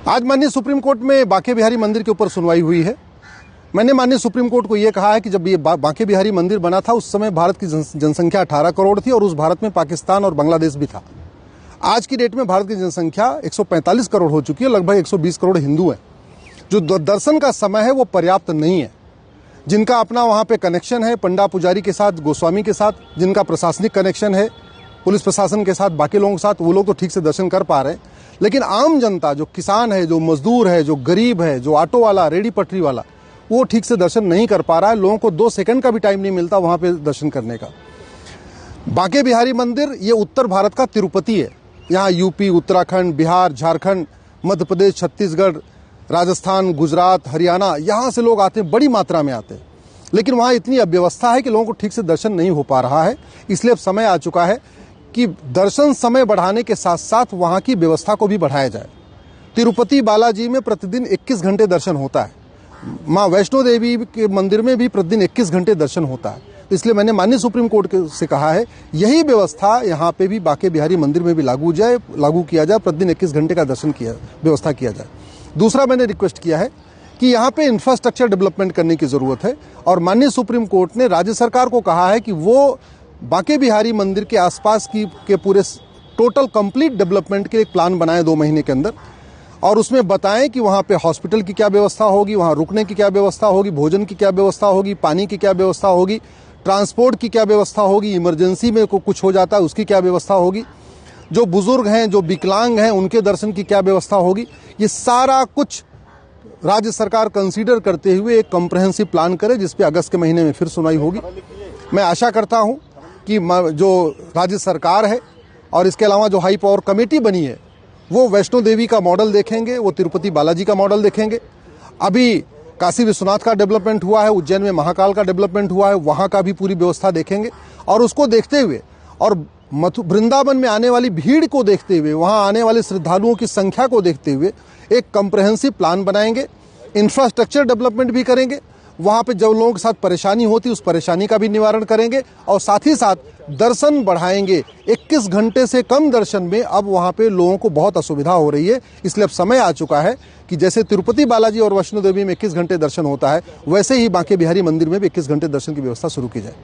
आज माननीय supreme court में बांके बिहारी मंदिर के ऊपर सुनवाई हुई है। मैंने माननीय सुप्रीम कोर्ट को यह कहा है कि जब ये बांके बिहारी मंदिर बना था उस समय भारत की जनसंख्या 18 करोड़ थी और उस भारत में पाकिस्तान और बांग्लादेश भी था। आज की डेट में भारत की जनसंख्या 145 करोड़ हो चुकी है, लगभग 120 करोड़ हिंदू हैं। जो दर्शन का समय है वो पर्याप्त नहीं है। जिनका अपना वहाँ पे कनेक्शन है पंडा पुजारी के साथ, गोस्वामी के साथ, जिनका प्रशासनिक कनेक्शन है पुलिस प्रशासन के साथ, बाकी लोगों के साथ, वो लोग तो ठीक से दर्शन कर पा रहे हैं। लेकिन आम जनता, जो किसान है, जो मजदूर है, जो गरीब है, जो ऑटो वाला, रेडी पटरी वाला, वो ठीक से दर्शन नहीं कर पा रहा है। लोगों को 2 सेकंड का भी टाइम नहीं मिलता वहाँ पे दर्शन करने का। बांके बिहारी मंदिर ये उत्तर भारत का तिरुपति है। यहाँ यूपी, उत्तराखंड, बिहार, झारखंड, मध्य प्रदेश, छत्तीसगढ़, राजस्थान, गुजरात, हरियाणा, यहाँ से लोग आते हैं, बड़ी मात्रा में आते हैं। लेकिन वहाँ इतनी अव्यवस्था है कि लोगों को ठीक से दर्शन नहीं हो पा रहा है। इसलिए अब समय आ चुका है कि दर्शन समय बढ़ाने के साथ साथ वहाँ की व्यवस्था को भी बढ़ाया जाए। तिरुपति बालाजी में प्रतिदिन 21 घंटे दर्शन होता है। माँ वैष्णो देवी के मंदिर में भी प्रतिदिन 21 घंटे दर्शन होता है। तो इसलिए मैंने माननीय सुप्रीम कोर्ट से कहा है यही व्यवस्था यहाँ पे भी बांके बिहारी मंदिर में भी लागू किया जाए, प्रतिदिन 21 घंटे का दर्शन व्यवस्था किया जाए। दूसरा मैंने रिक्वेस्ट किया है कि यहाँ पे इंफ्रास्ट्रक्चर डेवलपमेंट करने की जरूरत है और माननीय सुप्रीम कोर्ट ने राज्य सरकार को कहा है कि वो बांके बिहारी मंदिर के आसपास के पूरे टोटल कंप्लीट डेवलपमेंट के एक प्लान बनाए 2 महीने के अंदर और उसमें बताएं कि वहाँ पे हॉस्पिटल की क्या व्यवस्था होगी, वहाँ रुकने की क्या व्यवस्था होगी, भोजन की क्या व्यवस्था होगी, पानी की क्या व्यवस्था होगी, ट्रांसपोर्ट की क्या व्यवस्था होगी, इमरजेंसी में कुछ हो जाता है उसकी क्या व्यवस्था होगी, जो बुजुर्ग हैं, जो विकलांग हैं, उनके दर्शन की क्या व्यवस्था होगी। ये सारा कुछ राज्य सरकार कंसीडर करते हुए एक कॉम्प्रिहेंसिव प्लान करे जिसपे अगस्त के महीने में फिर सुनवाई होगी। मैं आशा करता हूँ कि जो राज्य सरकार है और इसके अलावा जो हाई पावर कमेटी बनी है वो वैष्णो देवी का मॉडल देखेंगे, वो तिरुपति बालाजी का मॉडल देखेंगे। अभी काशी विश्वनाथ का डेवलपमेंट हुआ है, उज्जैन में महाकाल का डेवलपमेंट हुआ है, वहाँ का भी पूरी व्यवस्था देखेंगे और उसको देखते हुए और वृंदावन में आने वाली भीड़ को देखते हुए, वहाँ आने वाले श्रद्धालुओं की संख्या को देखते हुए एक कॉम्प्रिहेंसिव प्लान बनाएंगे। इंफ्रास्ट्रक्चर डेवलपमेंट भी करेंगे, वहाँ पे जो लोगों के साथ परेशानी होती है उस परेशानी का भी निवारण करेंगे और साथ ही साथ दर्शन बढ़ाएंगे। 21 घंटे से कम दर्शन में अब वहाँ पे लोगों को बहुत असुविधा हो रही है। इसलिए अब समय आ चुका है कि जैसे तिरुपति बालाजी और वैष्णो देवी में 21 घंटे दर्शन होता है, वैसे ही बांके बिहारी मंदिर में भी 21 घंटे दर्शन की व्यवस्था शुरू की जाए।